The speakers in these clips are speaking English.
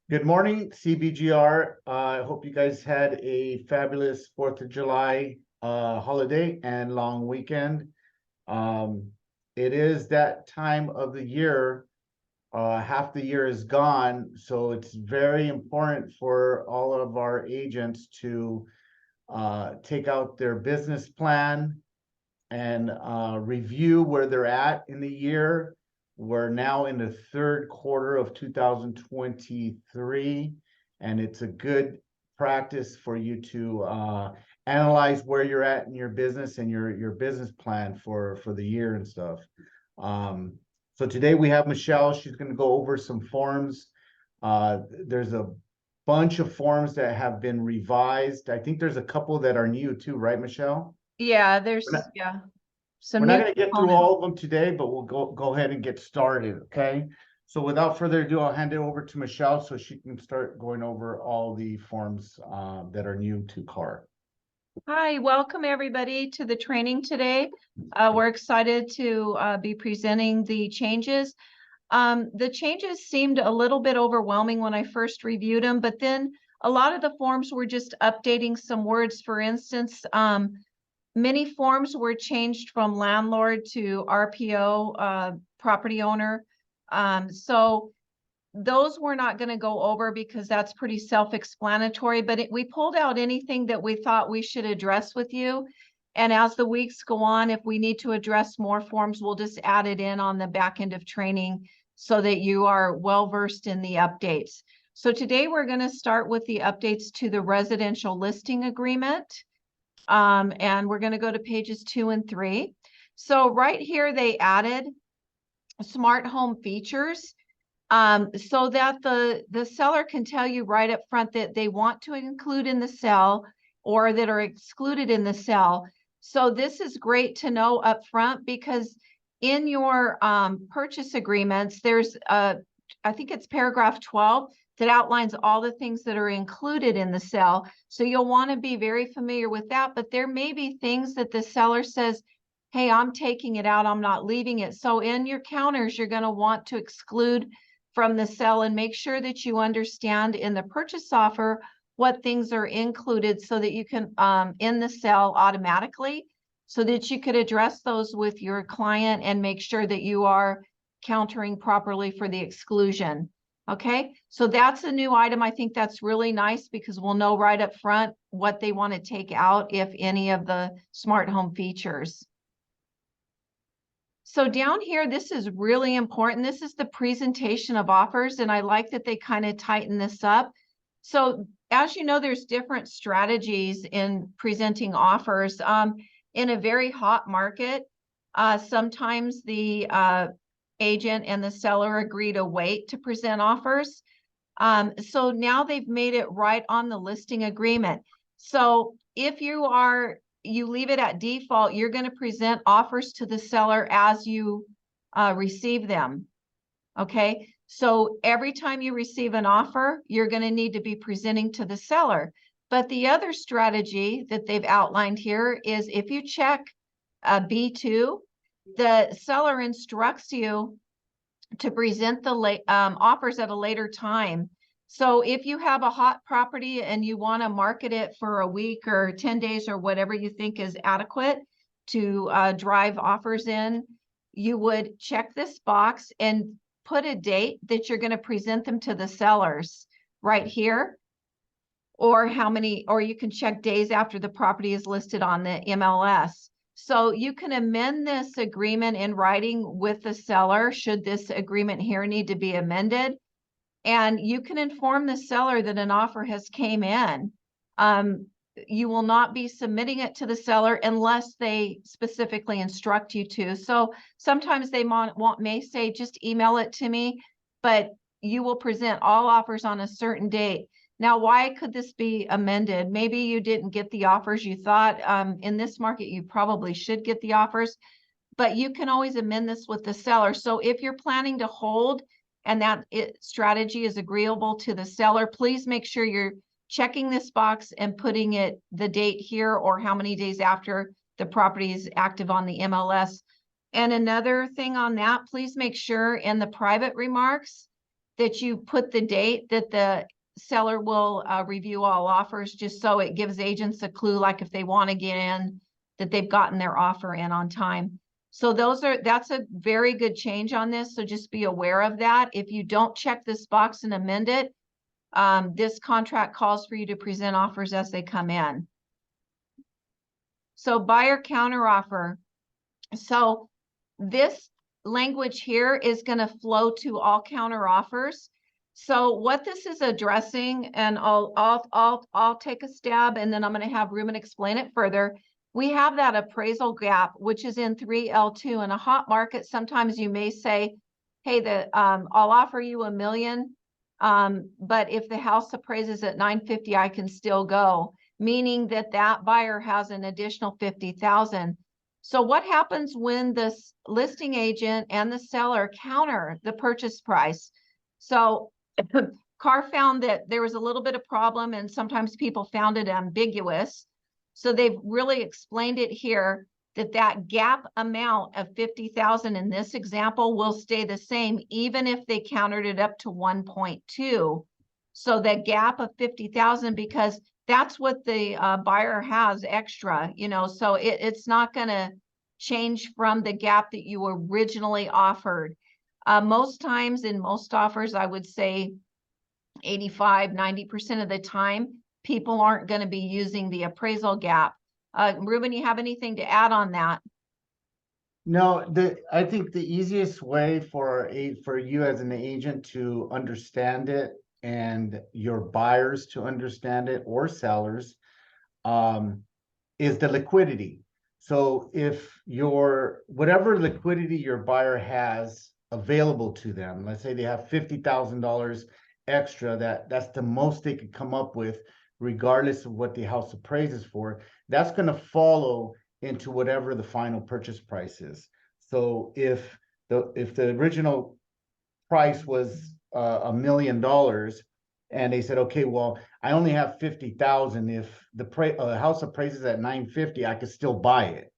Good morning, CBGR. I hope you guys had a fabulous 4th of July holiday and long weekend. Um, it is that time of the year. Half the year is gone, so it's very important for all of our agents to take out their business plan and review where they're at in the year. We're now in the third quarter of 2023, and it's a good practice for you to analyze where you're at in your business and your business plan for the year and stuff. So today we have Michelle. She's going to go over some forms. There's a bunch of forms that have been revised. I think there's a couple that are new too, right, Michelle? Yeah, We're not, some we're not new going to get through components. all of them today, but we'll go ahead and get started, okay? So without further ado, I'll hand it over to Michelle so she can start going over all the forms that are new to CAR. Hi, welcome everybody to the training today. We're excited to be presenting the changes. The changes seemed a little bit overwhelming when I first reviewed them, but then a lot of the forms were just updating some words. For instance, many forms were changed from landlord to RPO, property owner. So those we're not going to go over because that's pretty self-explanatory, but we pulled out anything that we thought we should address with you. And as the weeks go on, if we need to address more forms, we'll just add it in on the back end of training so that you are well versed in the updates. So today we're going to start with the updates to the residential listing agreement. And we're going to go to pages 2 and 3. So right here, they added smart home features. So that the seller can tell you right up front that they want to include in the sale or that are excluded in the sale. So this is great to know up front because in your purchase agreements, there's I think it's paragraph 12 that outlines all the things that are included in the sale. So you'll want to be very familiar with that, but there may be things that the seller says, hey, I'm taking it out, I'm not leaving it. So in your counters, you're going to want to exclude from the sale and make sure that you understand in the purchase offer what things are included so that you can in the sale automatically so that you could address those with your client and make sure that you are countering properly for the exclusion. Okay, so that's a new item. I think that's really nice because we'll know right up front what they want to take out, if any of the smart home features. So down here, this is really important. This is the presentation of offers, and I like that they kind of tighten this up. So as you know, there's different strategies in presenting offers. In a very hot market, sometimes the agent and the seller agree to wait to present offers. So now they've made it right on the listing agreement. So if you leave it at default, you're going to present offers to the seller as you receive them. Okay, so every time you receive an offer, you're going to need to be presenting to the seller. But the other strategy that they've outlined here is if you check B2, the seller instructs you to present the offers at a later time. So if you have a hot property and you want to market it for a week or 10 days or whatever you think is adequate to drive offers in, you would check this box and put a date that you're going to present them to the sellers right here, or or you can check days after the property is listed on the MLS. So you can amend this agreement in writing with the seller should this agreement here need to be amended. And you can inform the seller that an offer has came in. You will not be submitting it to the seller unless they specifically instruct you to. So sometimes they may say, just email it to me, but you will present all offers on a certain date. Now, why could this be amended? Maybe you didn't get the offers you thought. In this market, you probably should get the offers, but you can always amend this with the seller. So if you're planning to hold and that strategy is agreeable to the seller, please make sure you're checking this box and putting the date here or how many days after the property is active on the MLS. And another thing on that, please make sure in the private remarks that you put the date that the seller will review all offers, just so it gives agents a clue, like if they want to get in, that they've gotten their offer in on time. So that's a very good change on this. So just be aware of that. If you don't check this box and amend it, this contract calls for you to present offers as they come in. So buyer counteroffer. So this language here is going to flow to all counteroffers. So what this is addressing, and I'll take a stab, and then I'm going to have Ruben explain it further. We have that appraisal gap, which is in 3L2. In a hot market, sometimes you may say, hey, I'll offer you $1 million, but if the house appraises at 950, I can still go, meaning that that buyer has an additional 50,000. So what happens when the listing agent and the seller counter the purchase price? So CAR found that there was a little bit of problem, and sometimes people found it ambiguous. So they've really explained it here, that gap amount of 50,000 in this example will stay the same, even if they countered it up to 1.2. So the gap of 50,000, because that's what the buyer has extra, so it's not going to change from the gap that you originally offered. Most times in most offers, I would say 85–90% of the time, people aren't going to be using the appraisal gap. Ruben, you have anything to add on that? No, I think the easiest way for you as an agent to understand it, and your buyers to understand it, or sellers, is the liquidity. So if whatever liquidity your buyer has available to them, let's say they have $50,000 extra, that's the most they could come up with, regardless of what the house appraises for, that's going to follow into whatever the final purchase price is. So if the original price was $1 million, and they said, okay, well, I only have 50,000. If the house appraises at 950, I could still buy it.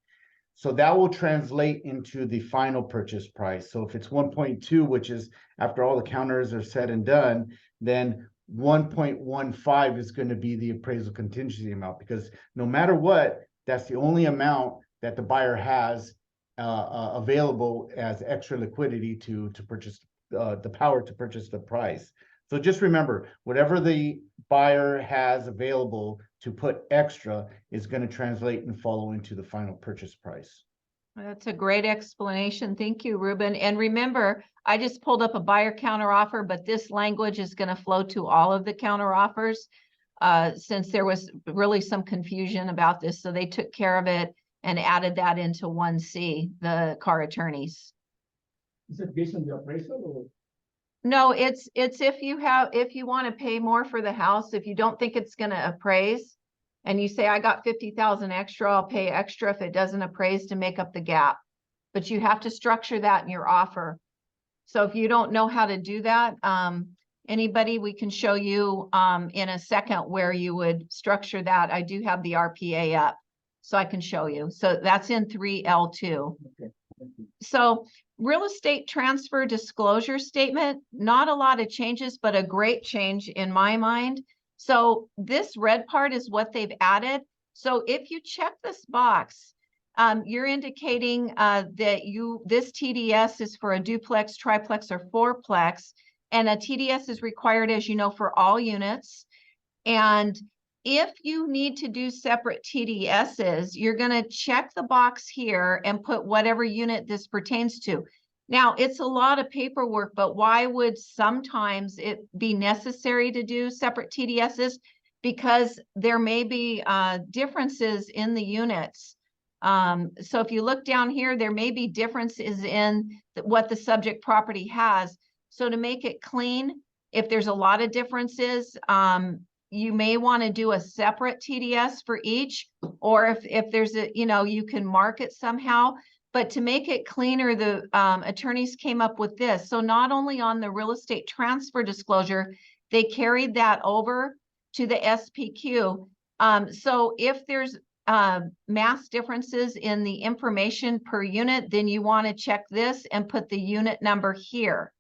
So that will translate into the final purchase price. So if it's 1.2, which is after all the counters are said and done, then 1.15 is going to be the appraisal contingency amount, because no matter what, that's the only amount that the buyer has available as extra liquidity to purchase the power to purchase the price. So just remember, whatever the buyer has available to put extra is going to translate and follow into the final purchase price. That's a great explanation. Thank you, Ruben. And remember, I just pulled up a buyer counteroffer, but this language is going to flow to all of the counteroffers, since there was really some confusion about this. So they took care of it and added that into 1C, the CAR attorneys. Is it based on the appraisal, or? No, it's if you want to pay more for the house, if you don't think it's going to appraise, and you say, I got 50,000 extra, I'll pay extra if it doesn't appraise to make up the gap. But you have to structure that in your offer. So if you don't know how to do that, anybody, we can show you in a second where you would structure that. I do have the RPA up, so I can show you. So that's in 3L2. Okay, thank you. So real estate transfer disclosure statement, not a lot of changes, but a great change in my mind. So this red part is what they've added. So if you check this box, you're indicating that this TDS is for a duplex, triplex, or fourplex, and a TDS is required, as you know, for all units. And if you need to do separate TDSs, you're going to check the box here and put whatever unit this pertains to. Now, it's a lot of paperwork, but why would sometimes it be necessary to do separate TDSs? Because there may be differences in the units. So if you look down here, there may be differences in what the subject property has. So to make it clean, if there's a lot of differences, you may want to do a separate TDS for each, or if there's you can mark it somehow. But to make it cleaner, the attorneys came up with this. So not only on the real estate transfer disclosure, they carried that over to the SPQ. So if there's mass differences in the information per unit, then you want to check this and put the unit number here.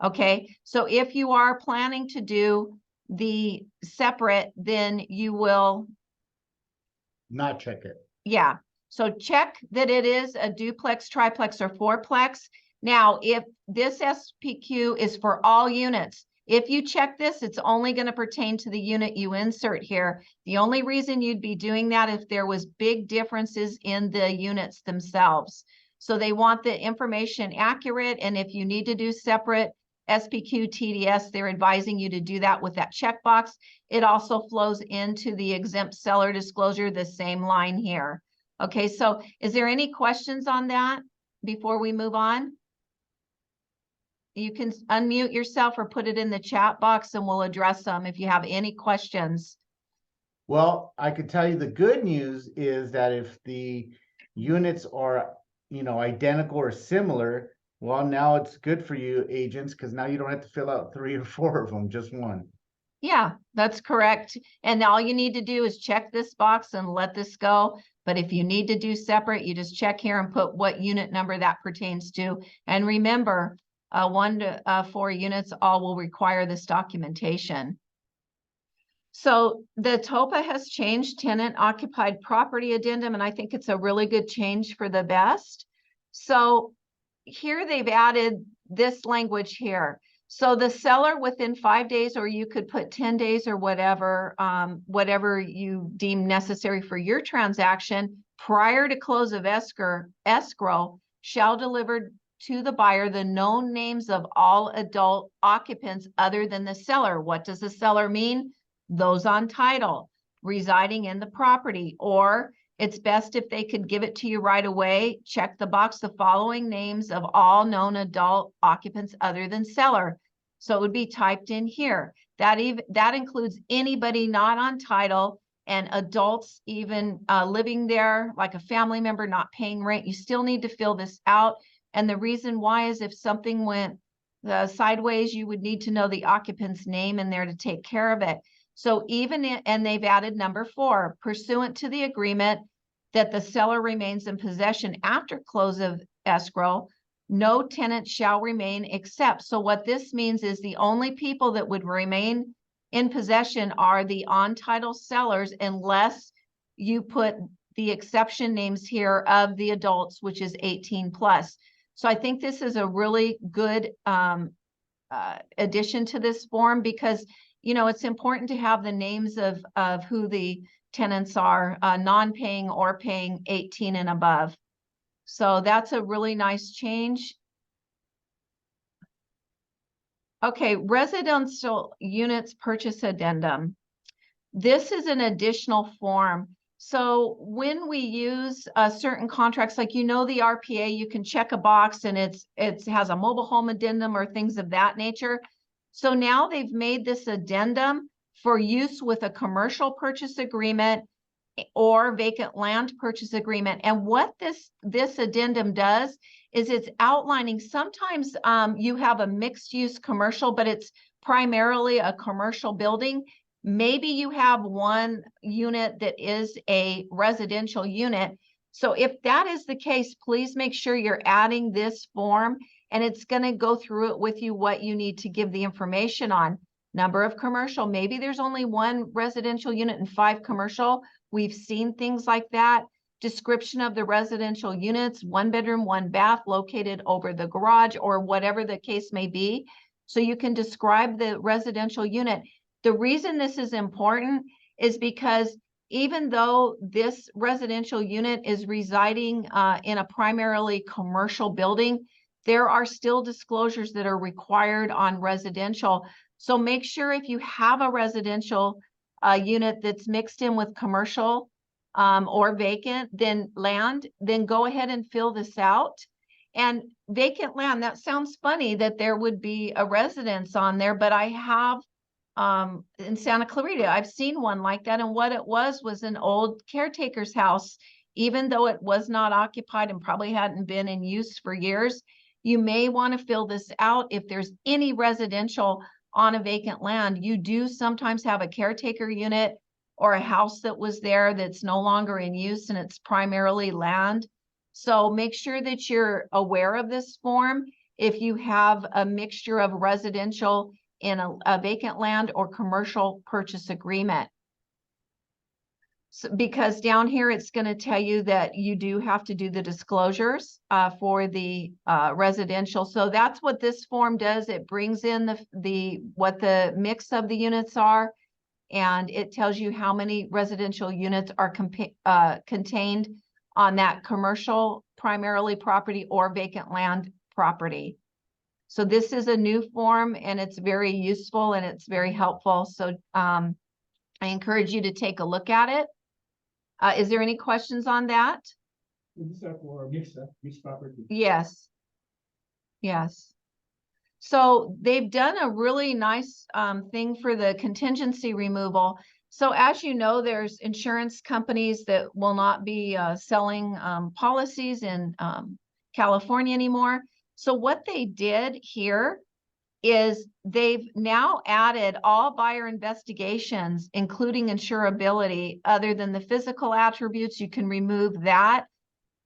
Okay, so if you are planning to do the separate, then you will, Not check it. yeah. So check that it is a duplex, triplex, or fourplex. Now, if this SPQ is for all units, if you check this, it's only going to pertain to the unit you insert here. The only reason you'd be doing that if there was big differences in the units themselves. So they want the information accurate, and if you need to do separate SPQ, TDS, they're advising you to do that with that checkbox. It also flows into the exempt seller disclosure, the same line here. Okay, so is there any questions on that before we move on? You can unmute yourself or put it in the chat box and we'll address them if you have any questions. Well, I could tell you the good news is that if the units are, identical or similar, well, now it's good for you agents because now you don't have to fill out 3 or 4 of them, just one. Yeah, that's correct. And all you need to do is check this box and let this go. But if you need to do separate, you just check here and put what unit number that pertains to. And remember, 1 to 4 units all will require this documentation. So the TOPA has changed tenant occupied property addendum, and I think it's a really good change for the best. So here they've added this language here. So the seller within 5 days, or you could put 10 days or whatever, whatever you deem necessary for your transaction, prior to close of escrow shall deliver to the buyer the known names of all adult occupants other than the seller. What does the seller mean? Those on title, residing in the property, or it's best if they could give it to you right away. Check the box, the following names of all known adult occupants other than seller. So it would be typed in here. That includes anybody not on title and adults even living there, like a family member not paying rent. You still need to fill this out. And the reason why is if something went sideways, you would need to know the occupant's name in there to take care of it. So and they've added number 4, pursuant to the agreement that the seller remains in possession after close of escrow, no tenant shall remain except. So what this means is the only people that would remain in possession are the on-title sellers, unless you put the exception names here of the adults, which is 18 plus. So I think this is a really good addition to this form because it's important to have the names of who the tenants are, non-paying or paying 18 and above. So that's a really nice change. Okay, residential units purchase addendum. This is an additional form. So when we use certain contracts, like the RPA, you can check a box and it has a mobile home addendum or things of that nature. So now they've made this addendum for use with a commercial purchase agreement or vacant land purchase agreement. And what this addendum does is it's outlining, sometimes you have a mixed use commercial, but it's primarily a commercial building. Maybe you have one unit that is a residential unit. So if that is the case, please make sure you're adding this form, and it's going to go through it with you what you need to give the information on. Number of commercial, maybe there's only 1 residential unit and 5 commercial. We've seen things like that. Description of the residential units, 1 bedroom, 1 bath located over the garage or whatever the case may be. So you can describe the residential unit. The reason this is important is because even though this residential unit is residing in a primarily commercial building, there are still disclosures that are required on residential. So make sure if you have a residential unit that's mixed in with commercial or vacant, then go ahead and fill this out. And vacant land, that sounds funny that there would be a residence on there, but I have in Santa Clarita, I've seen one like that. And what it was an old caretaker's house. Even though it was not occupied and probably hadn't been in use for years, you may want to fill this out. If there's any residential on a vacant land, you do sometimes have a caretaker unit or a house that was there that's no longer in use and it's primarily land. So make sure that you're aware of this form. if you have a mixture of residential in a vacant land or commercial purchase agreement. So, because down here, it's going to tell you that you do have to do the disclosures for the residential. So that's what this form does. It brings in what the mix of the units are, and it tells you how many residential units are contained on that commercial primarily property or vacant land property. So this is a new form, and it's very useful and it's very helpful. So I encourage you to take a look at it. Is there any questions on that? This is for mixed property. Yes. Yes. So they've done a really nice thing for the contingency removal. So as you know, there's insurance companies that will not be selling policies in California anymore. So what they did here is they've now added all buyer investigations, including insurability, other than the physical attributes. You can remove that,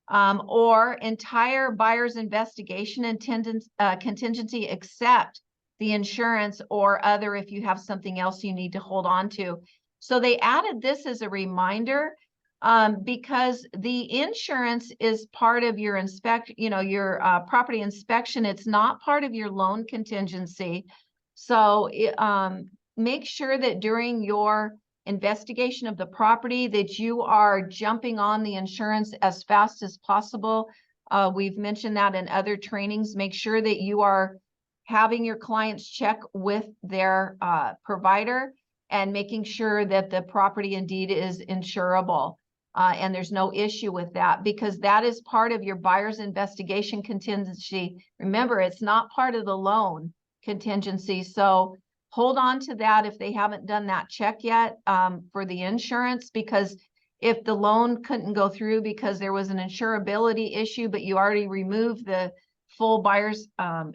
or entire buyer's investigation and contingency except the insurance or other if you have something else you need to hold on to. So they added this as a reminder because the insurance is part of your your property inspection. It's not part of your loan contingency. So make sure that during your investigation of the property that you are jumping on the insurance as fast as possible. We've mentioned that in other trainings. Make sure that you are having your clients check with their provider and making sure that the property indeed is insurable. And there's no issue with that because that is part of your buyer's investigation contingency. Remember, it's not part of the loan contingency. So hold on to that if they haven't done that check yet for the insurance, because if the loan couldn't go through because there was an insurability issue, but you already removed the full buyer's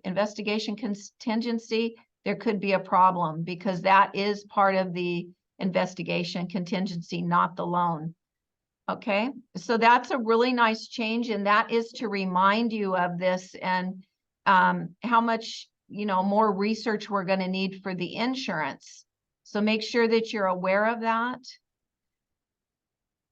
investigation contingency, there could be a problem because that is part of the investigation contingency, not the loan. Okay, so that's a really nice change, and that is to remind you of this and how much more research we're going to need for the insurance. So make sure that you're aware of that.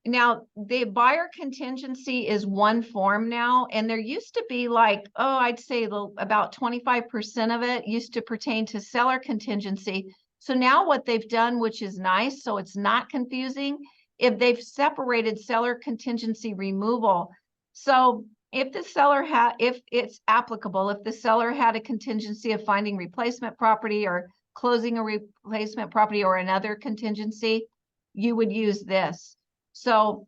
Now, the buyer contingency is one form now, and there used to be I'd say about 25% of it used to pertain to seller contingency. So now what they've done, which is nice, so it's not confusing, if they've separated seller contingency removal. So if the seller if it's applicable, if the seller had a contingency of finding replacement property or closing a replacement property or another contingency, you would use this. So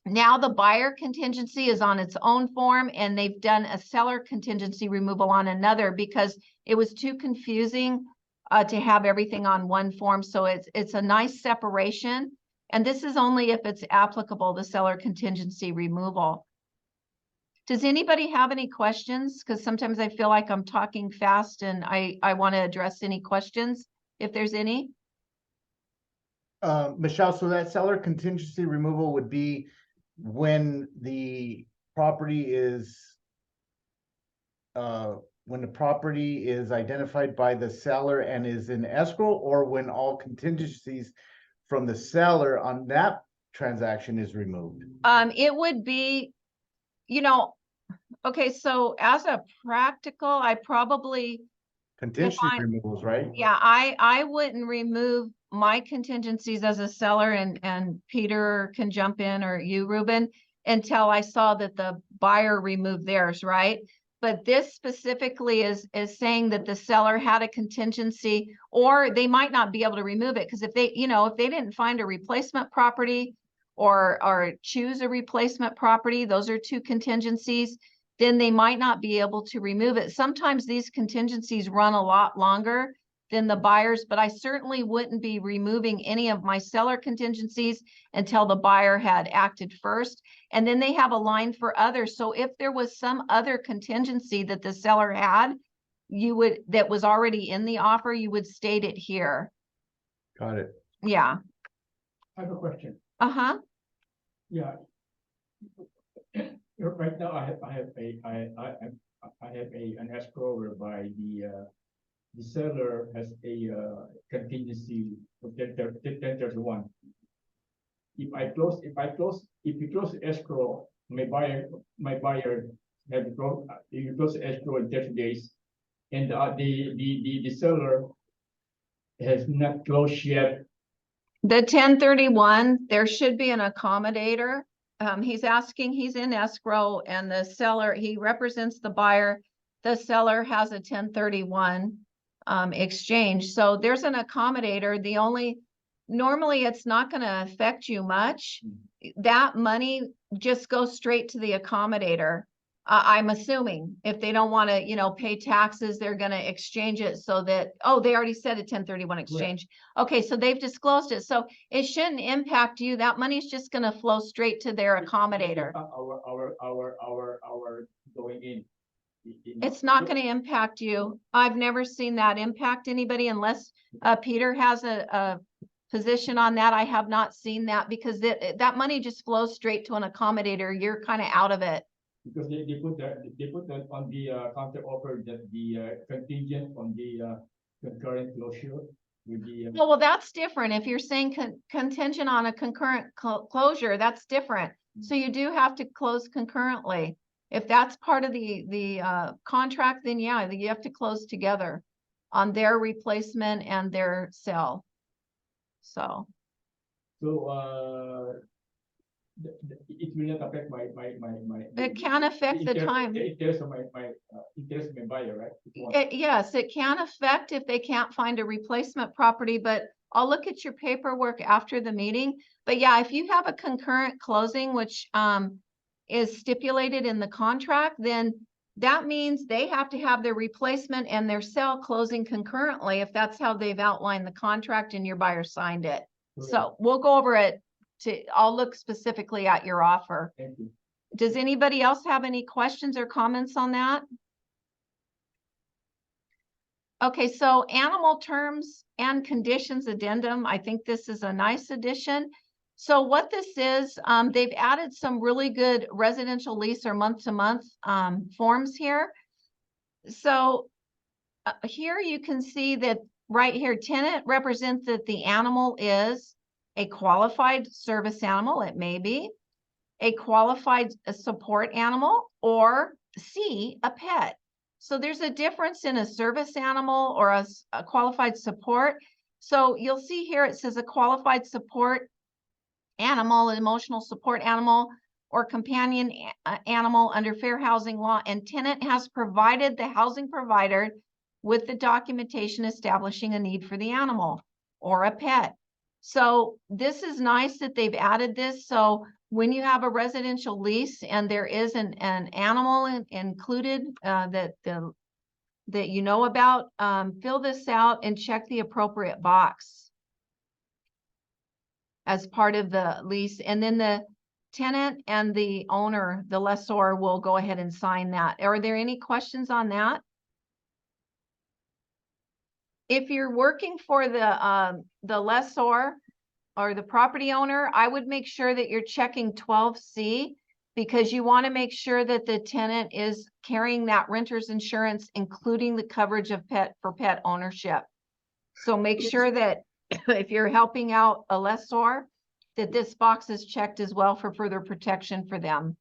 now the buyer contingency is on its own form, and they've done a seller contingency removal on another because it was too confusing to have everything on one form. So it's a nice separation. And this is only if it's applicable, the seller contingency removal. Does anybody have any questions? Because sometimes I feel like I'm talking fast and I want to address any questions if there's any. Michelle, so that seller contingency removal would be when the property is identified by the seller and is in escrow, or when all contingencies from the seller on that transaction is removed? It would be, okay, so as a practical, I probably Contingency removals, right? Yeah, I wouldn't remove my contingencies as a seller, and Peter can jump in, or you, Ruben, until I saw that the buyer removed theirs, right? But this specifically is saying that the seller had a contingency, or they might not be able to remove it because if they didn't find a replacement property or choose a replacement property, those are two contingencies, then they might not be able to remove it. Sometimes these contingencies run a lot longer than the buyers, but I certainly wouldn't be removing any of my seller contingencies until the buyer had acted first. And then they have a line for others. So if there was some other contingency that the seller had, that was already in the offer, you would state it here. Got it. Yeah. I have a question. Uh-huh. Yeah. Right now, I have I have an escrow whereby the seller has a contingency of 1031. If you close the escrow, my buyer have to close, you close the escrow in 30 days, and the seller has not closed yet. The 1031, there should be an accommodator. He's asking, he's in escrow and the seller, he represents the buyer. The seller has a 1031 exchange. So there's an accommodator. Normally it's not going to affect you much. That money just goes straight to the accommodator. I'm assuming if they don't want to, pay taxes, they're going to exchange it so that, oh, they already said a 1031 exchange. Okay, so they've disclosed it. So it shouldn't impact you. That money's just going to flow straight to their accommodator. Our going in. It's not going to impact you. I've never seen that impact anybody unless Peter has a position on that. I have not seen that because that money just flows straight to an accommodator. You're kind of out of it. Because they put that on the counter offer that the contingent on the concurrent closure with the. Well, that's different. If you're saying contingent on a concurrent closure, that's different. So you do have to close concurrently. If that's part of the contract, then yeah, you have to close together on their replacement and their sale. So. It will not affect my. It can affect the time. The interest of my interest of my buyer, right? Yes, it can affect if they can't find a replacement property, but I'll look at your paperwork after the meeting. But yeah, if you have a concurrent closing, which is stipulated in the contract, then that means they have to have their replacement and their sale closing concurrently if that's how they've outlined the contract and your buyer signed it. Correct. So we'll go over it. I'll look specifically at your offer. Thank you. Does anybody else have any questions or comments on that? Okay, so animal terms and conditions addendum. I think this is a nice addition. So what this is, they've added some really good residential lease or month-to-month forms here. So here you can see that right here, tenant represents that the animal is a qualified service animal. It may be a qualified support animal, or C, a pet. So there's a difference in a service animal or a qualified support. So you'll see here, it says a qualified support animal, an emotional support animal, or companion animal under fair housing law, and tenant has provided the housing provider with the documentation establishing a need for the animal or a pet. So this is nice that they've added this. So when you have a residential lease and there is an animal included that you know about, fill this out and check the appropriate box as part of the lease. And then the tenant and the owner, the lessor, will go ahead and sign that. Are there any questions on that? If you're working for the lessor or the property owner, I would make sure that you're checking 12C, because you want to make sure that the tenant is carrying that renter's insurance, including the coverage of pet ownership. So make sure that if you're helping out a lessor, that this box is checked as well for further protection for them.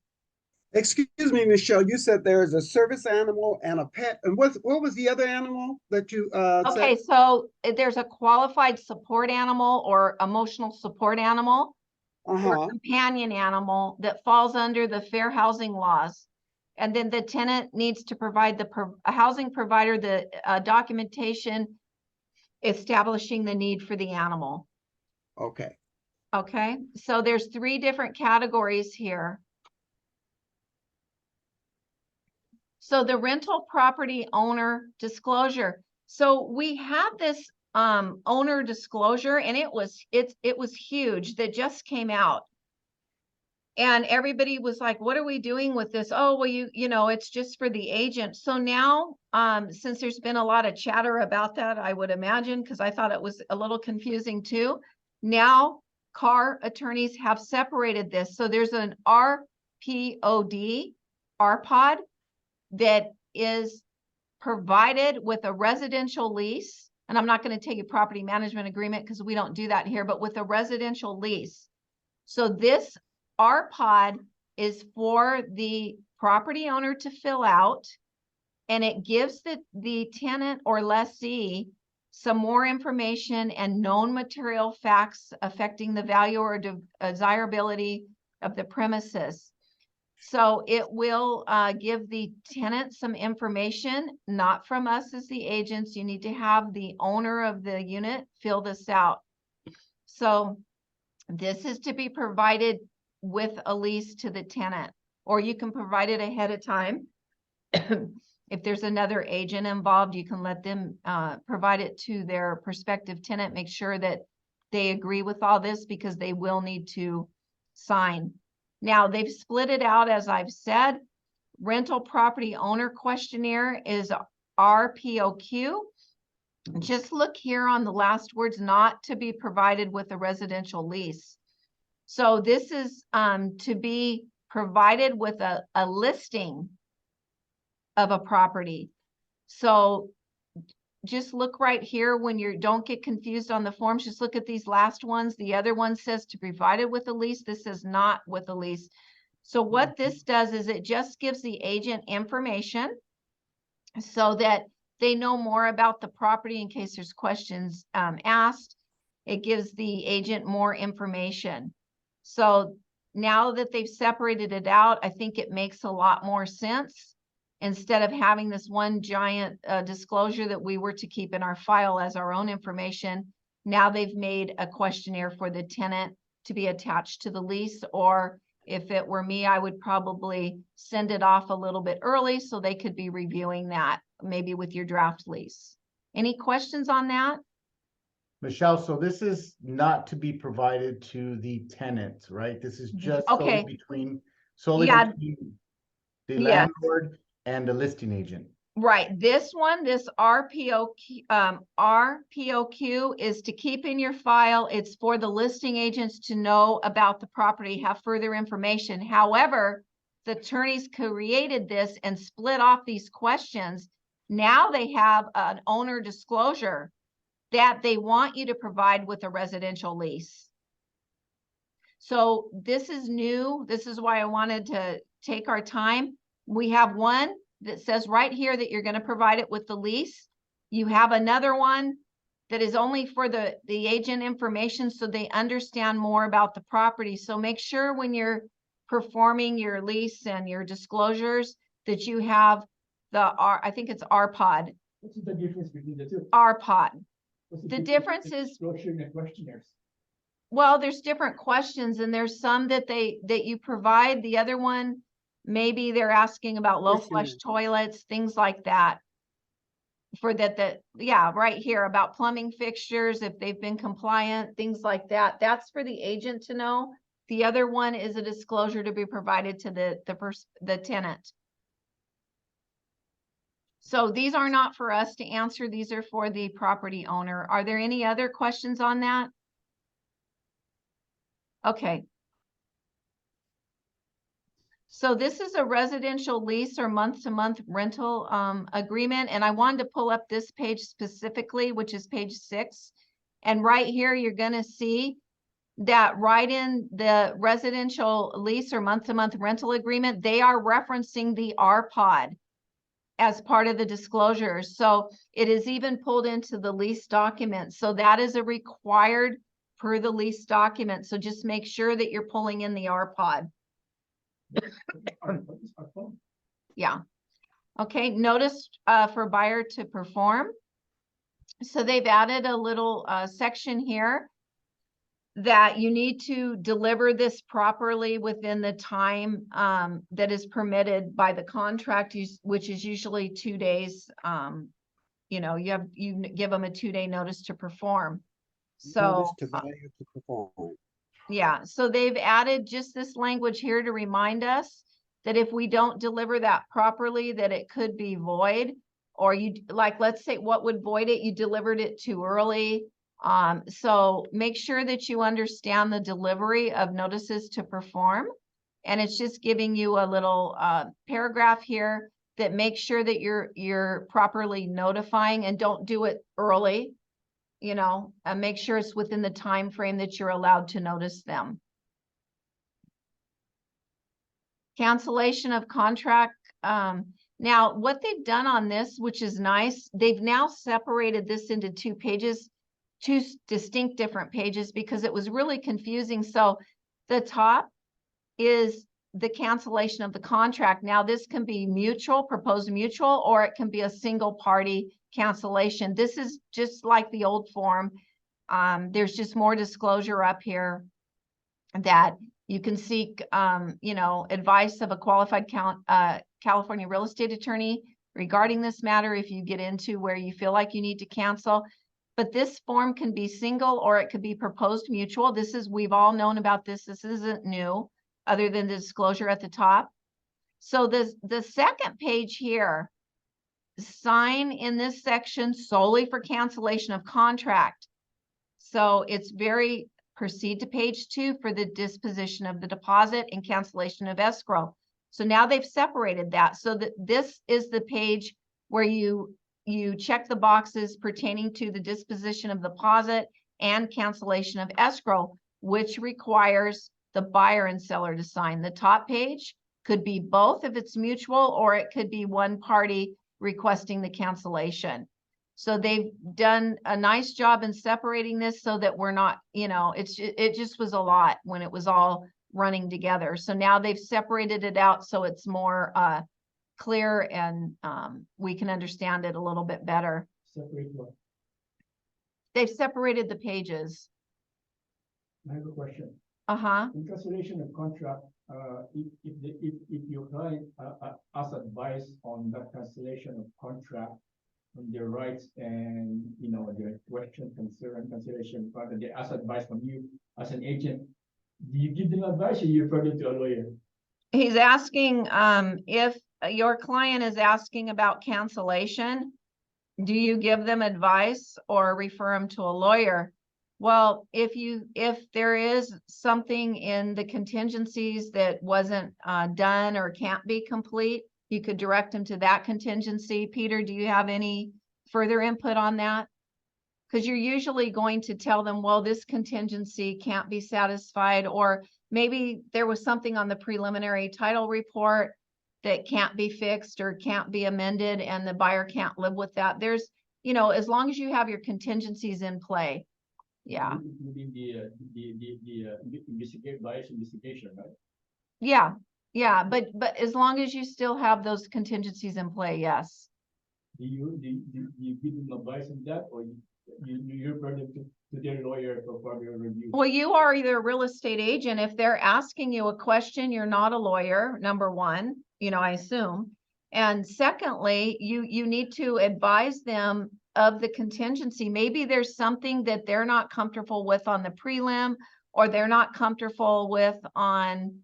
Excuse me, Michelle, you said there is a service animal and a pet. And what was the other animal that you Okay, said? so there's a qualified support animal or emotional support animal or companion animal that falls under the fair housing laws. And then the tenant needs to provide the housing provider the documentation establishing the need for the animal. Okay. Okay, so there's 3 different categories here. So the rental property owner disclosure. So we have this owner disclosure, and it was huge, that just came out. And everybody was like, what are we doing with this? Oh, well, you know, it's just for the agent. So now, since there's been a lot of chatter about that, I would imagine, because I thought it was a little confusing too. Now, car attorneys have separated this. So there's an RPOD, RPOD, that is provided with a residential lease, and I'm not going to take a property management agreement because we don't do that here, but with a residential lease. So this RPOD is for the property owner to fill out, and it gives the tenant or lessee some more information and known material facts affecting the value or desirability of the premises. So it will give the tenant some information, not from us as the agents. You need to have the owner of the unit fill this out. So this is to be provided with a lease to the tenant, or you can provide it ahead of time. If there's another agent involved, you can let them provide it to their prospective tenant. Make sure that they agree with all this because they will need to sign. Now, they've split it out, as I've said. Rental property owner questionnaire is RPOQ. Just look here on the last words, not to be provided with a residential lease. So this is to be provided with a listing of a property. So just look right here when you don't get confused on the forms. Just look at these last ones. The other one says to be provided with a lease. This says not with a lease. So what this does is it just gives the agent information so that they know more about the property in case there's questions asked. It gives the agent more information. So now that they've separated it out, I think it makes a lot more sense. Instead of having this one giant disclosure that we were to keep in our file as our own information, now they've made a questionnaire for the tenant to be attached to the lease. Or if it were me, I would probably send it off a little bit early so they could be reviewing that, maybe with your draft lease. Any questions on that? Michelle, so this is not to be provided to the tenant, right? This is just Okay. solely Yeah. between the Yes. landlord and the listing agent. Right. This one, this RPOQ is to keep in your file. It's for the listing agents to know about the property, have further information. However, the attorneys created this and split off these questions. Now they have an owner disclosure that they want you to provide with a residential lease. So this is new. This is why I wanted to take our time. We have one that says right here that you're going to provide it with the lease. You have another one that is only for the agent information so they understand more about the property. So make sure when you're performing your lease and your disclosures that you have I think it's RPOD. What's the difference between the two? RPOD. What's The difference is, disclosure and questionnaires. well, there's different questions and there's some that you provide. The other one, maybe they're asking about low flush toilets, things like that. For yeah, right here about plumbing fixtures, if they've been compliant, things like that. That's for the agent to know. The other one is a disclosure to be provided to the tenant. So these are not for us to answer. These are for the property owner. Are there any other questions on that? Okay. So this is a residential lease or month-to-month rental agreement. And I wanted to pull up this page specifically, which is page 6. And right here, you're going to see that right in the residential lease or month-to-month rental agreement, they are referencing the RPOD as part of the disclosures. So it is even pulled into the lease document. So that is a required per the lease document. So just make sure that you're pulling in the RPOD. Yeah. Okay. Notice for buyer to perform. So they've added a little section here that you need to deliver this properly within the time that is permitted by the contract, which is usually 2 days. You know, you give them a 2-day notice to perform. So Notice to value to perform. yeah, so they've added just this language here to remind us that if we don't deliver that properly, that it could be void. Or you, like, let's say what would void it? You delivered it too early. So make sure that you understand the delivery of notices to perform. And it's just giving you a little paragraph here that make sure that you're properly notifying, and don't do it early. You know, and make sure it's within the time frame that you're allowed to notice them. Cancellation of contract. Now what they've done on this, which is nice, they've now separated this into two pages, two distinct different pages, because it was really confusing. So the top is the cancellation of the contract. Now this can be mutual, proposed mutual, or it can be a single party cancellation. This is just like the old form. There's just more disclosure up here that you can seek, you know, advice of a qualified California real estate attorney regarding this matter if you get into where you feel like you need to cancel. But this form can be single or it could be proposed mutual. This is, we've all known about this. This isn't new, other than the disclosure at the top. So the second page here, sign in this section solely for cancellation of contract. So it's very, proceed to page 2 for the disposition of the deposit and cancellation of escrow. So now they've separated that, so that this is the page where you check the boxes pertaining to the disposition of deposit and cancellation of escrow, which requires the buyer and seller to sign. The top page could be both if it's mutual, or it could be one party requesting the cancellation. So they've done a nice job in separating this so that we're not, you know, it just was a lot when it was all running together. So now they've separated it out so it's more clear, and we can understand it a little bit better. Separate what? They've separated the pages. I have a question. Uh-huh. In cancellation of contract, if your client asks advice on that cancellation of contract, on their rights and, you know, their question, concern, cancellation, but they ask advice from you as an agent, do you give them advice or you refer them to a lawyer? He's asking if your client is asking about cancellation, do you give them advice or refer them to a lawyer? Well, if there is something in the contingencies that wasn't done or can't be complete, you could direct them to that contingency. Peter, do you have any further input on that? Because you're usually going to tell them, well, this contingency can't be satisfied, or maybe there was something on the preliminary title report that can't be fixed or can't be amended, and the buyer can't live with that. There's, you know, as long as you have your contingencies in play. Yeah. Including the investigation, right? Yeah. Yeah. But as long as you still have those contingencies in play, yes. Do you give them advice on that, or you refer them to their lawyer for further review? Well, you are either a real estate agent. If they're asking you a question, you're not a lawyer, number one, you know, I assume. And secondly, you need to advise them of the contingency. Maybe there's something that they're not comfortable with on the prelim, or they're not comfortable with on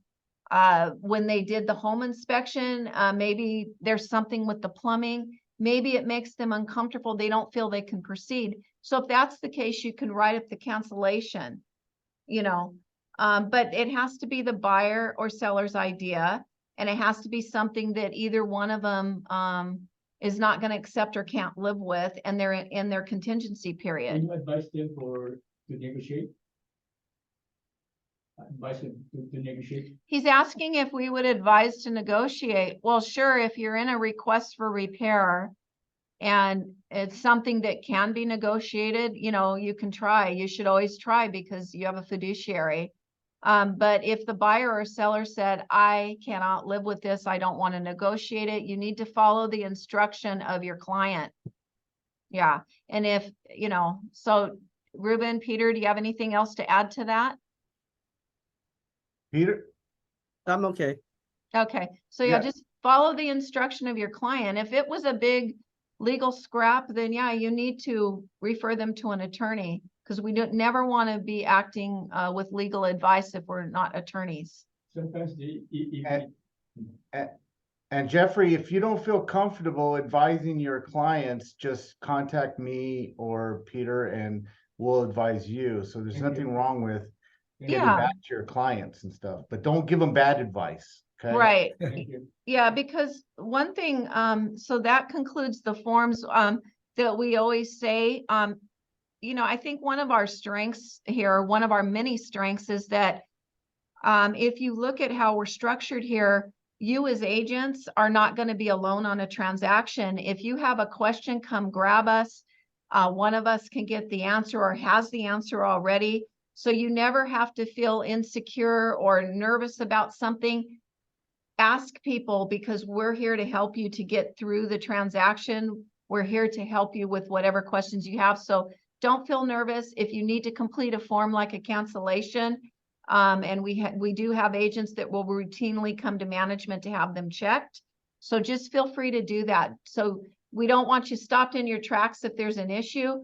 when they did the home inspection. Maybe there's something with the plumbing. Maybe it makes them uncomfortable. They don't feel they can proceed. So if that's the case, you can write up the cancellation, you know, but it has to be the buyer or seller's idea, and it has to be something that either one of them is not going to accept or can't live with, and they're in their contingency period. Can you advise them to negotiate? Advise them to negotiate? He's asking if we would advise to negotiate. Well, sure, if you're in a request for repair and it's something that can be negotiated, you know, you can try. You should always try because you have a fiduciary. But if the buyer or seller said, I cannot live with this, I don't want to negotiate it, you need to follow the instruction of your client. Yeah. And if, you know, so Ruben, Peter, do you have anything else to add to that? Peter? I'm okay. Okay. So yeah, Yeah. just follow the instruction of your client. If it was a big legal scrap, then yeah, you need to refer them to an attorney, because we don't never want to be acting with legal advice if we're not attorneys. Sometimes And Jeffrey, if you don't feel comfortable advising your clients, just contact me or Peter and we'll advise you. So there's Thank you. nothing wrong with getting Yeah. back to your clients and stuff, but don't give them bad advice. Okay? Right. Thank you. Yeah, because one thing, so that concludes the forms, that we always say, you know, I think one of our strengths here, one of our many strengths is that, if you look at how we're structured here, you as agents are not going to be alone on a transaction. If you have a question, come grab us. One of us can get the answer or has the answer already. So you never have to feel insecure or nervous about something. Ask people, because we're here to help you to get through the transaction. We're here to help you with whatever questions you have. So don't feel nervous. If you need to complete a form like a cancellation, and we do have agents that will routinely come to management to have them checked. So just feel free to do that. So we don't want you stopped in your tracks. If there's an issue,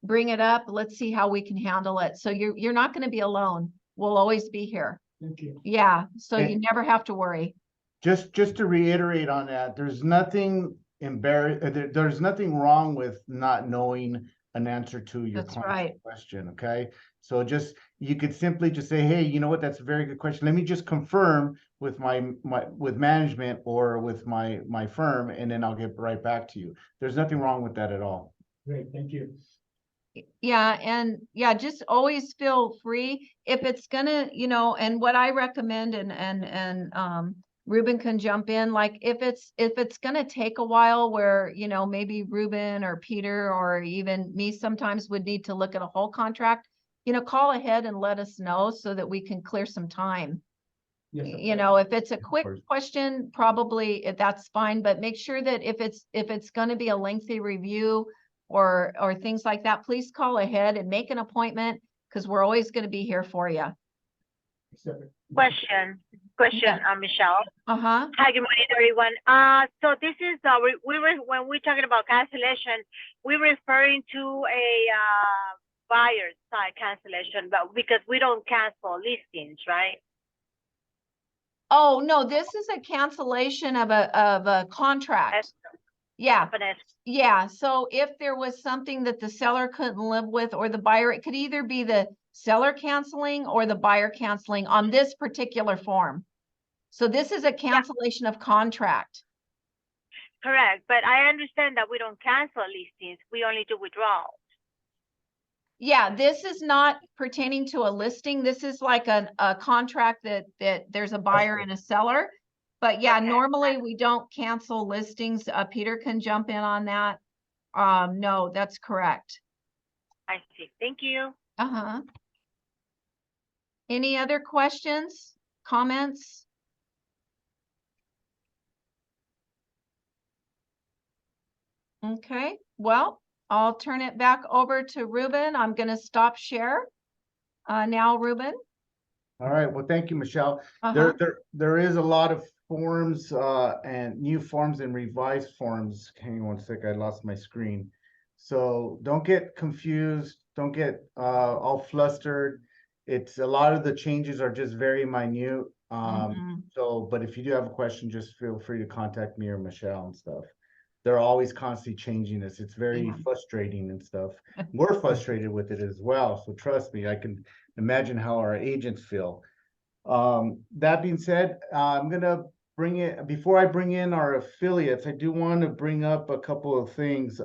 bring it up. Let's see how we can handle it. So you're not going to be alone. We'll always be here. Thank you. Yeah, so you And- never have to worry. Just to reiterate on that, there's nothing there's nothing wrong with not knowing an answer to your That's client's right. question, okay? So you could simply just say, hey, you know what, that's a very good question. Let me just confirm with with management or with my firm, and then I'll get right back to you. There's nothing wrong with that at all. Great, thank you. Yeah, and yeah, just always feel free. If it's gonna, you know, and what I recommend, and Ruben can jump in, like if it's gonna take a while where, you know, maybe Ruben or Peter or even me sometimes would need to look at a whole contract, you know, call ahead and let us know so that we can clear some time. Yes, of You course. know, if it's a quick course. question, probably that's fine, but make sure that if it's gonna be a lengthy review or things like that, please call ahead and make an appointment, because we're always gonna be here for you. Separate. Question, Yeah. Michelle. Uh-huh. Hi, good morning, everyone. So this is, we were, when we're talking about cancellation, we're referring to a, buyer's side cancellation, but because we don't cancel listings, right? Oh, no, this is a cancellation of a contract. As Yeah, companies. yeah. So if there was something that the seller couldn't live with, or the buyer, it could either be the seller canceling or the buyer canceling on this particular form. So this is a cancellation of contract. Correct, but I understand that we don't cancel listings, we only do withdrawals. Yeah, this is not pertaining to a listing. This is like a contract that there's a buyer and a seller. But yeah, Okay. normally we don't cancel listings. Peter can jump in on that. No, that's correct. I see, thank you. Uh-huh. Any other questions, comments? Okay, well, I'll turn it back over to Ruben. I'm gonna stop share. Now, Ruben. All right, well, thank you, Michelle. Uh-huh. There is a lot of forms and new forms and revised forms. Hang on one sec, I lost my screen. So don't get confused, don't get all flustered. It's a lot of the changes are just very minute. Mhm. So, but if you do have a question, just feel free to contact me or Michelle and stuff. They're always constantly changing this. It's very Yeah. frustrating and stuff. We're frustrated with it as well. So trust me, I can imagine how our agents feel. That being said, I'm gonna bring it, before I bring in our affiliates, I do want to bring up a couple of things.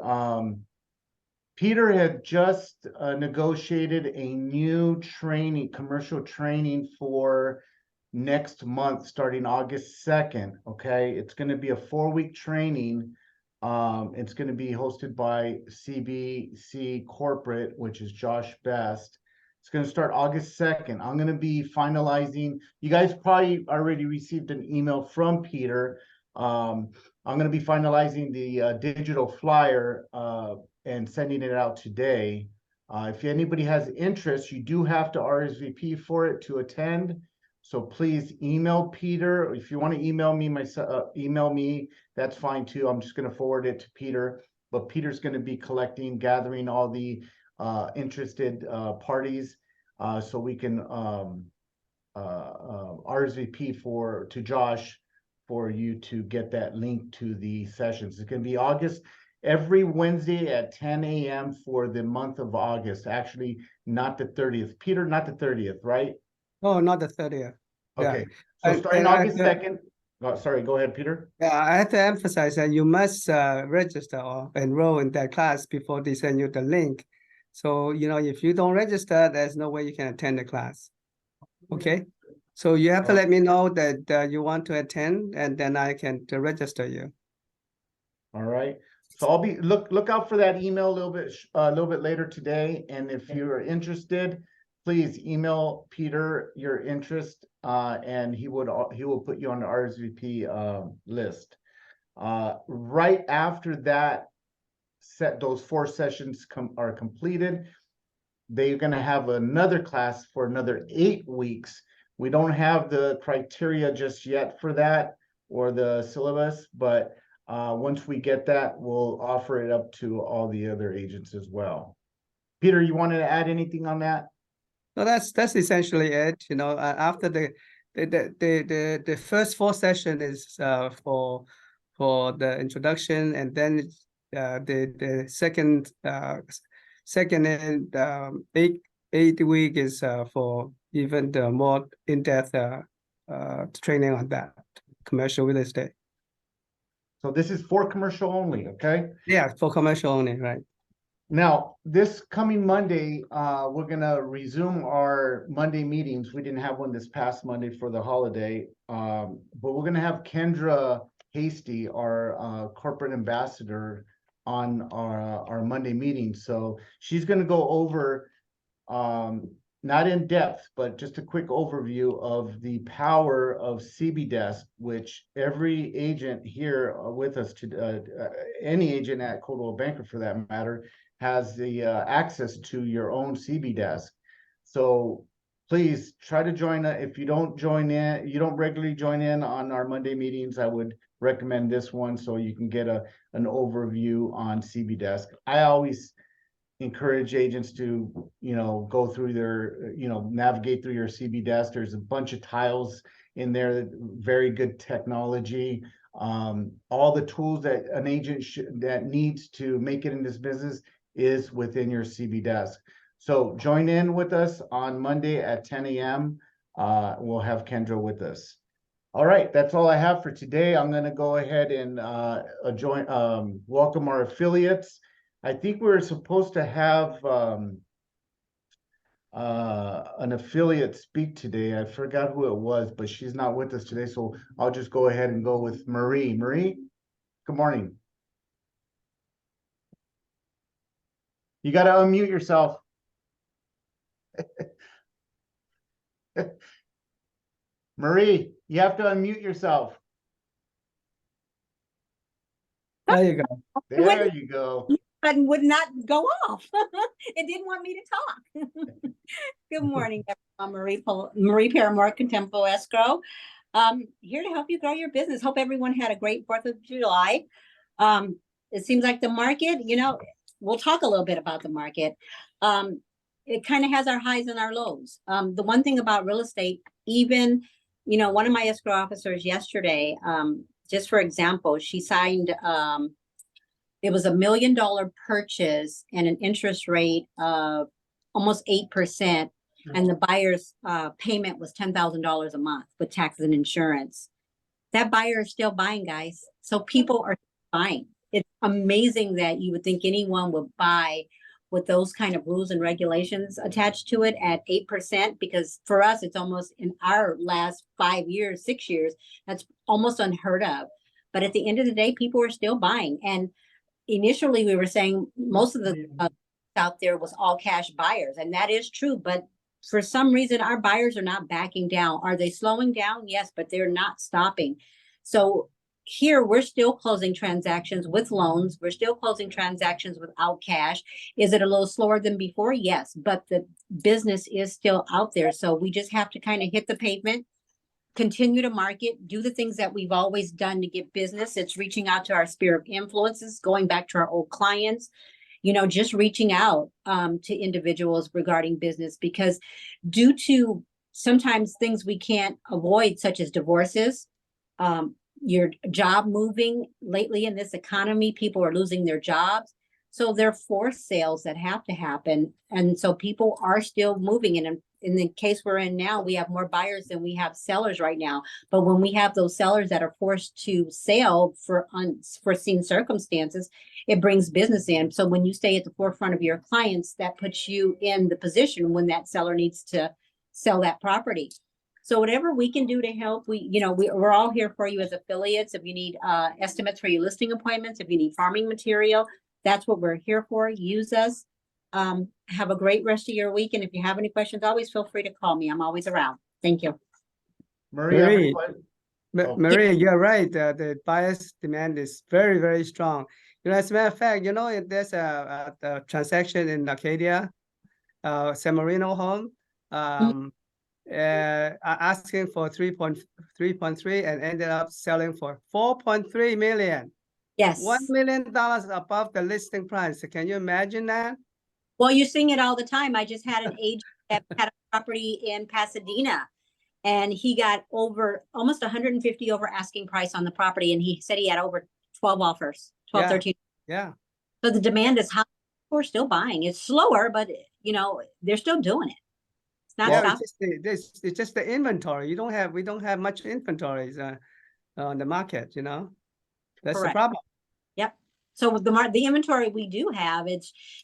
Peter had just negotiated a new training, commercial training for next month, starting August 2nd. Okay, it's going to be a 4-week training. It's going to be hosted by CBC Corporate, which is Josh Best. It's going to start August 2nd. I'm going to be finalizing. You guys probably already received an email from Peter. I'm going to be finalizing the digital flyer and sending it out today. If anybody has interest, you do have to RSVP for it to attend. So please email Peter. If you want to email me email me, that's fine too. I'm just going to forward it to Peter. But Peter's going to be gathering all the interested parties so we can RSVP to Josh for you to get that link to the sessions. It's going to be every Wednesday at 10 a.m. for the month of August. Actually, not the 30th. Peter, not the 30th, right? Oh, not the 30th. Yeah. Okay, so And- starting and I- August 2nd, oh, sorry, go ahead, Peter. Yeah, I have to emphasize that you must register or enroll in that class before they send you the link. So, if you don't register, there's no way you can attend the class. Okay? So you have to let me know that you want to attend, and then I can register you. All right, so I'll be, look out for that email a little bit later today, and if you're interested, please email Peter your interest, and he will put you on the RSVP list. Right after that, those 4 sessions are completed, they're gonna have another class for another 8 weeks. We don't have the criteria just yet for that or the syllabus, but once we get that, we'll offer it up to all the other agents as well. Peter, you wanted to add anything on that? No, that's essentially it. After the first 4 session is for the introduction, and then the second and 8 week is for even the more in-depth training on that commercial real estate. So this is for commercial only, okay? Yeah, for commercial only, right? Now, this coming Monday, we're gonna resume our Monday meetings. We didn't have one this past Monday for the holiday. But we're gonna have Kendra Hasty, our corporate ambassador, on our Monday meeting. So she's gonna go over, not in depth, but just a quick overview of the power of CB Desk, which every agent here with us, any agent at Coldwell Banker for that matter, has the access to your own CB Desk. So please try to join. If you don't regularly join in on our Monday meetings, I would recommend this one so you can get an overview on CB Desk. I always encourage agents to, go through their, navigate through your CB Desk. There's a bunch of tiles in there, very good technology. All the tools that an agent that needs to make it in this business is within your CB Desk. So join in with us on Monday at 10 a.m. We'll have Kendra with us. All right, that's all I have for today. I'm going to go ahead and welcome our affiliates. I think we're supposed to have an affiliate speak today. I forgot who it was, but she's not with us today, so I'll just go ahead and go with Marie. Marie, good morning. You got to unmute yourself. Marie, you have to unmute yourself. There you go. There you go. Button would not go off. It didn't want me to talk. Good morning, everyone. Marie Paramore, Contempo Escrow. Here to help you grow your business. Hope everyone had a great 4th of July. It seems like the market, we'll talk a little bit about the market. It kind of has our highs and our lows. The one thing about real estate, even, one of my escrow officers yesterday, just for example, she signed, it was $1 million purchase and an interest rate of almost 8%. And the buyer's payment was $10,000 a month with taxes and insurance. That buyer is still buying, guys. So people are buying. It's amazing that you would think anyone would buy with those kind of rules and regulations attached to it at 8%, because for us, it's almost, in our last 5 years, 6 years, that's almost unheard of. But at the end of the day, people are still buying. And initially we were saying most of the out there was all cash buyers, and that is true. But for some reason, our buyers are not backing down. Are they slowing down? Yes, but they're not stopping. So here we're still closing transactions with loans. We're still closing transactions without cash. Is it a little slower than before? Yes, but the business is still out there. So we just have to kind of hit the pavement, continue to market, do the things that we've always done to get business. It's reaching out to our sphere of influences, going back to our old clients, just reaching out to individuals regarding business, because due to sometimes things we can't avoid, such as divorces, your job moving lately in this economy, people are losing their jobs. So they're forced sales that have to happen. And so people are still moving. And in the case we're in now, we have more buyers than we have sellers right now. But when we have those sellers that are forced to sell for unforeseen circumstances, it brings business in. So when you stay at the forefront of your clients, that puts you in the position when that seller needs to sell that property. So whatever we can do to help, we're all here for you as affiliates. If you need estimates for your listing appointments, if you need farming material, that's what we're here for. Use us. Have a great rest of your week. And if you have any questions, always feel free to call me. I'm always around. Thank you. Marie, I have a Marie. que- Oh. Maria, you're right. The buyer's demand is very, very strong. As a matter of fact, there's a transaction in Arcadia, San Marino home, asking for 3.3 and ended up selling for 4.3 million. Yes. $1 million above the listing price. Can you imagine that? Well, you're seeing it all the time. I just had an agent that had a property in Pasadena, and he got over almost 150 over asking price on the property. And he said he had over 12 offers, 12, Yeah. 13. Yeah. So the demand is high. We're still buying. It's slower, but they're still doing it. It's not Yeah, stopping. it's just the inventory. We don't have much inventories on the market, That's the Correct. problem. Yep. So with the inventory we do have,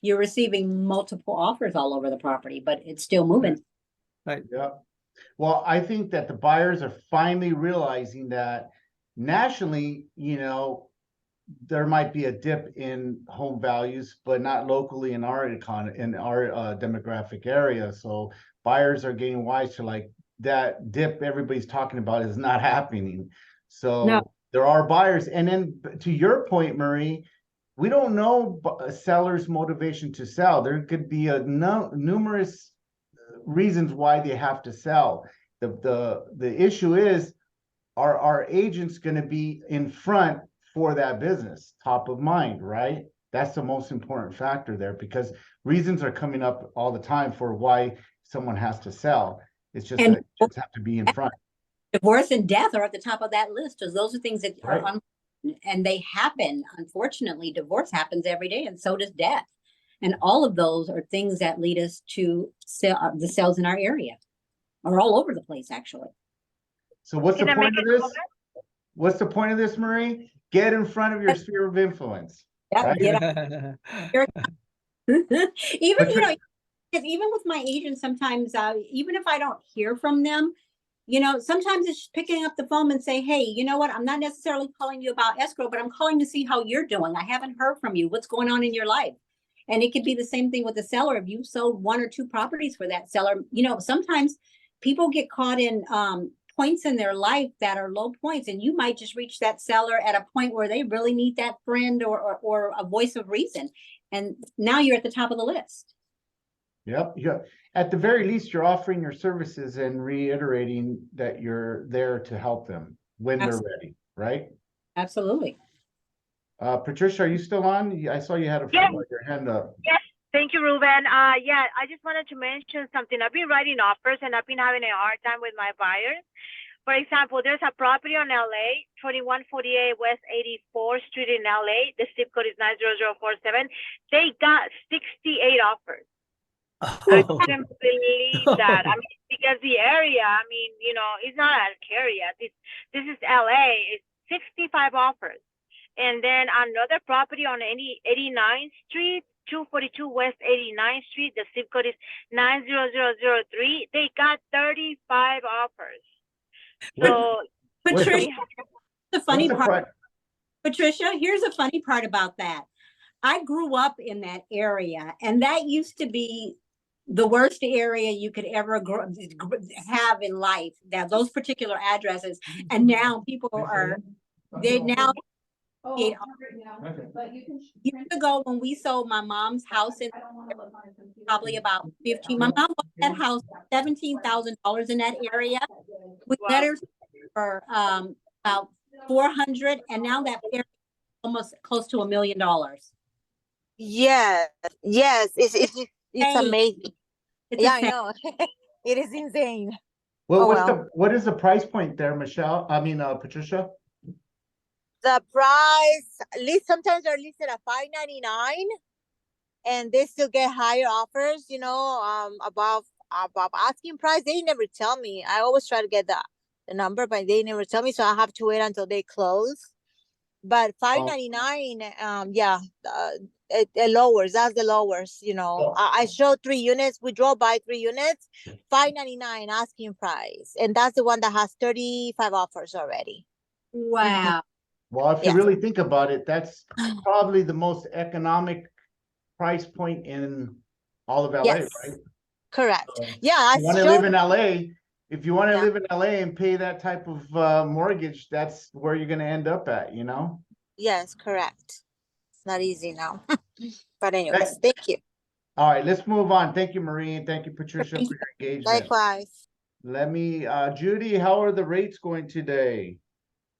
you're receiving multiple offers all over the property, but it's still moving. Yeah. Well, I think that the buyers are finally realizing that nationally, there might be a dip in home values, but not locally in our demographic area. So buyers are getting wise to like that dip everybody's talking about is not happening. So No. there are buyers. And then to your point, Marie, we don't know a seller's motivation to sell. There could be numerous reasons why they have to sell. The issue is, are our agents going to be in front for that business, top of mind, right? That's the most important factor there, because reasons are coming up all the time for why someone has to sell. It's just And- that agents have to be in front. Divorce and death are at the top of that list, because those are things that Right. are and they happen. Unfortunately, divorce happens every day, and so does death. And all of those are things that lead us to the sales in our area, or all over the place, actually. So what's the Can I point make of a this? comment? What's the point of this, Marie? Get in front of your sphere of influence. Yep, Right. get out. Even, even with my agents, sometimes, even if I don't hear from them, sometimes it's picking up the phone and say, hey, you know what? I'm not necessarily calling you about escrow, but I'm calling to see how you're doing. I haven't heard from you. What's going on in your life? And it could be the same thing with the seller. If you sold 1 or 2 properties for that seller, sometimes people get caught in points in their life that are low points, and you might just reach that seller at a point where they really need that friend or a voice of reason. And now you're at the top of the list. Yep. At the very least, you're offering your services and reiterating that you're there to help them when they're ready, right? Absolutely. Patricia, are you still on? I saw you had Yes. your hand up. Yes, thank you, Ruben. Yeah, I just wanted to mention something. I've been writing offers and I've been having a hard time with my buyers. For example, there's a property on LA, 2148 West 84th Street in LA. The zip code is 90047. They got 68 offers. I couldn't believe that. I mean, because the area, it's not an area. This is LA. It's 65 offers. And then another property on 89th Street, 242 West 89th Street. The zip code is 90003. They got 35 offers. So Patricia, the funny What's the part, pri- Patricia, here's a funny part about that. I grew up in that area, and that used to be the worst area you could ever have in life, that those particular addresses. And now people are, they now, Okay. years ago when we sold my mom's house in probably about 15, my mom bought that house $17,000 in that area. We Wow. let her for about 400, and now that area is almost close to $1 million. Yes, it's Hey. amazing. It's Yeah, I insane. know. It is insane. Well, Oh, what's well. what is the price point there, Patricia? The price, sometimes they're listed at $599, and they still get higher offers, above asking price. They never tell me. I always try to get the number, but they never tell me, so I have to wait until they close. But $599, yeah, it lowers. That's the lowers. I showed 3 units. We drove by 3 units, $599 asking price, and that's the one that has 35 offers already. Wow. Well, if you Yeah. really think about it, that's probably the most economic price point in all of LA, Yes, right? correct. So, Yeah, I you want to live showed. in LA, if you want to Yeah. live in LA and pay that type of mortgage, that's where you're going to end up at, Yes, correct. It's not easy now. But Right. anyways, thank you. All right, let's move on. Thank you, Marie, and thank you, Patricia, Thank for your engagement. Likewise. Let me, Judy, how are the rates going today?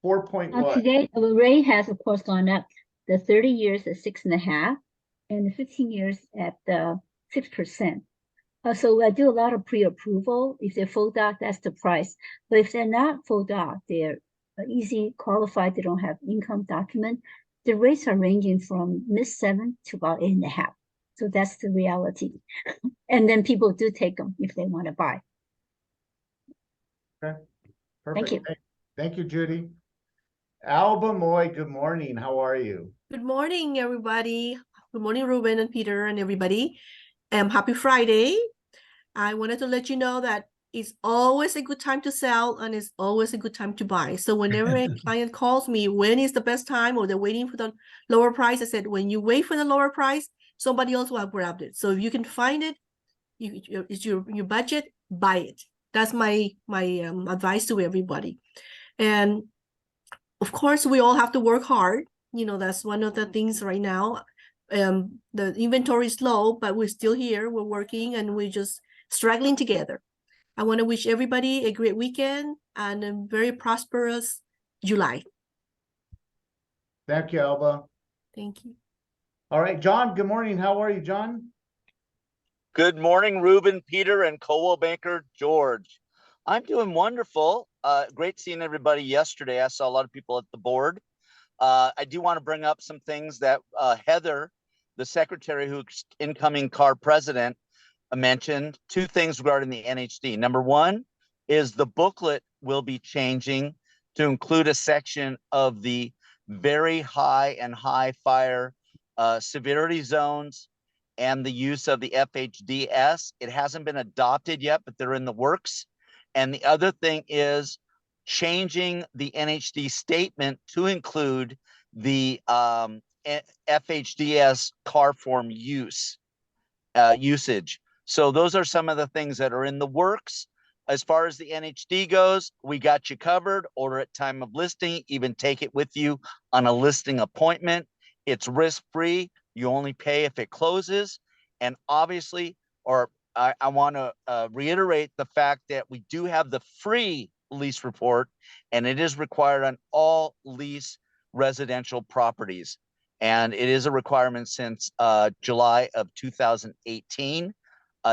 4 point what? Today, the rate has of course gone up. The 30 years at 6.5, and the 15 years at 6%. So I do a lot of pre-approval. If they're full doc, that's the price. But if they're not full doc, they're easy qualified, they don't have income document, the rates are ranging from mid-7 to about 8.5. So that's the reality. And then people do take them if they want to buy. Perfect. you. Thank you, Judy. Alba Moy, good morning. How are you? Good morning, everybody. Good morning, Ruben and Peter and everybody. Happy Friday. I wanted to let you know that it's always a good time to sell and it's always a good time to buy. So whenever a client calls me, when is the best time, or they're waiting for the lower price, I said, when you wait for the lower price, somebody else will have grabbed it. So if you can find it, it's your budget, buy it. That's my advice to everybody. And of course, we all have to work hard. That's one of the things right now. The inventory is low, but we're still here. We're working and we're just struggling together. I want to wish everybody a great weekend and a very prosperous July. Thank you, Alba. Thank you. All right, John, good morning. How are you, John? Good morning, Ruben, Peter, and Coldwell Banker George. I'm doing wonderful. Great seeing everybody yesterday. I saw a lot of people at the board. I do want to bring up some things that Heather, the secretary who's incoming CAR president, mentioned. 2 things regarding the NHD. Number 1 is the booklet will be changing to include a section of the very high and high fire severity zones and the use of the FHDS. It hasn't been adopted yet, but they're in the works. And the other thing is changing the NHD statement to include the FHDS CAR form usage. So those are some of the things that are in the works. As far as the NHD goes, we got you covered. Order at time of listing, even take it with you on a listing appointment. It's risk-free. You only pay if it closes. And obviously, I want to reiterate the fact that we do have the free lease report, and it is required on all lease residential properties. And it is a requirement since July of 2018.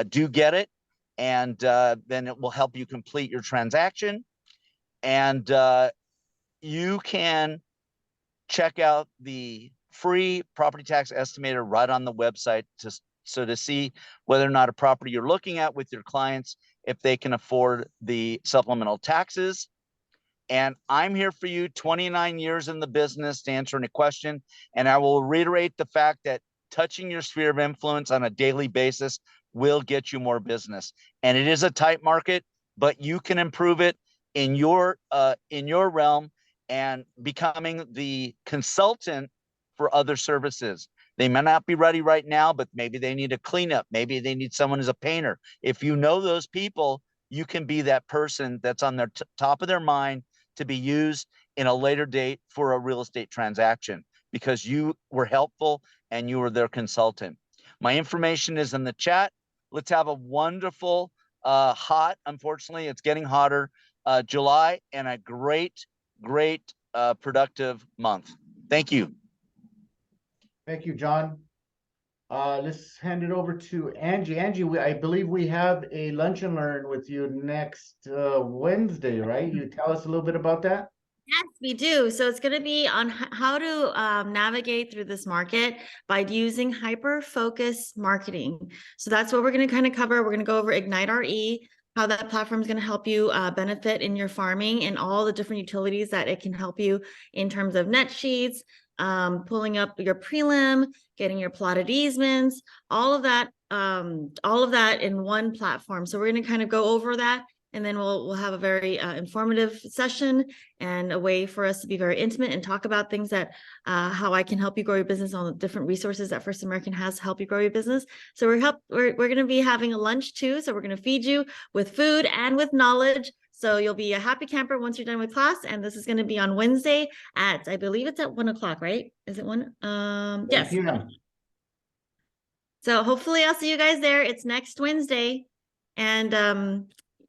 Do get it, and then it will help you complete your transaction. And you can check out the free property tax estimator right on the website to see whether or not a property you're looking at with your clients, if they can afford the supplemental taxes. And I'm here for you, 29 years in the business, to answer any question. And I will reiterate the fact that touching your sphere of influence on a daily basis will get you more business. And it is a tight market, but you can improve it in your realm and becoming the consultant for other services. They may not be ready right now, but maybe they need a cleanup. Maybe they need someone as a painter. If you know those people, you can be that person that's on their top of their mind to be used in a later date for a real estate transaction, because you were helpful and you were their consultant. My information is in the chat. Let's have a wonderful, unfortunately, it's getting hotter, July, and a great, productive month. Thank you. Thank you, John. Let's hand it over to Angie. Angie, I believe we have a lunch and learn with you next Wednesday, right? You tell us a little bit about that? Yes, we do. So it's going to be on how to navigate through this market by using hyper-focused marketing. So that's what we're going to kind of cover. We're going to go over Ignite RE, how that platform is going to help you benefit in your farming and all the different utilities that it can help you in terms of net sheets, pulling up your prelim, getting your plotted easements, all of that in one platform. So we're going to kind of go over that. And then we'll have a very informative session and a way for us to be very intimate and talk about things that how I can help you grow your business on the different resources that First American has to help you grow your business. So we're going to be having a lunch too. So we're going to feed you with food and with knowledge. So you'll be a happy camper once you're done with class. And this is going to be on Wednesday at, I believe it's at 1 o'clock, right? Is it 1? Yes. 1 p.m. So hopefully I'll see you guys there. It's next Wednesday. And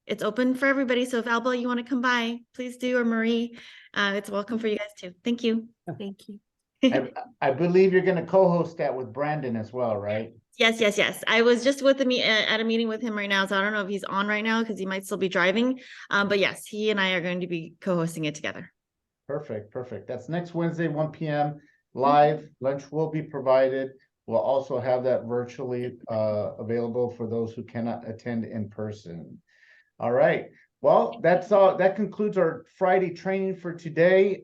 it's open for everybody. So if Alba, you want to come by, please do, or Marie, it's welcome for you guys too. Thank you. Thank you. I believe you're gonna co-host that with Brandon as well, right? Yes. I was just with at a meeting with him right now. So I don't know if he's on right now because he might still be driving. But yes, he and I are going to be co-hosting it together. Perfect. That's next Wednesday, 1 p.m. live. Lunch will be provided. We'll also have that virtually available for those who cannot attend in person. All right. Well, that's all. That concludes our Friday training for today.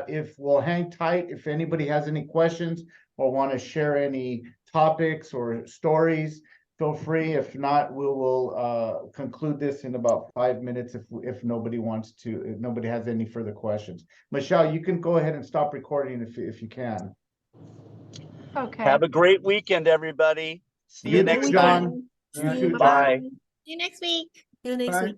If we'll hang tight, if anybody has any questions or want to share any topics or stories, feel free. If not, we will conclude this in about 5 minutes if nobody wants to, if nobody has any further questions. Michelle, you can go ahead and stop recording if you can. Okay. Have a great weekend, everybody. See you You next too, time. John. See You you. too, Bye-bye. Bye. See you next week. See you next Bye. week.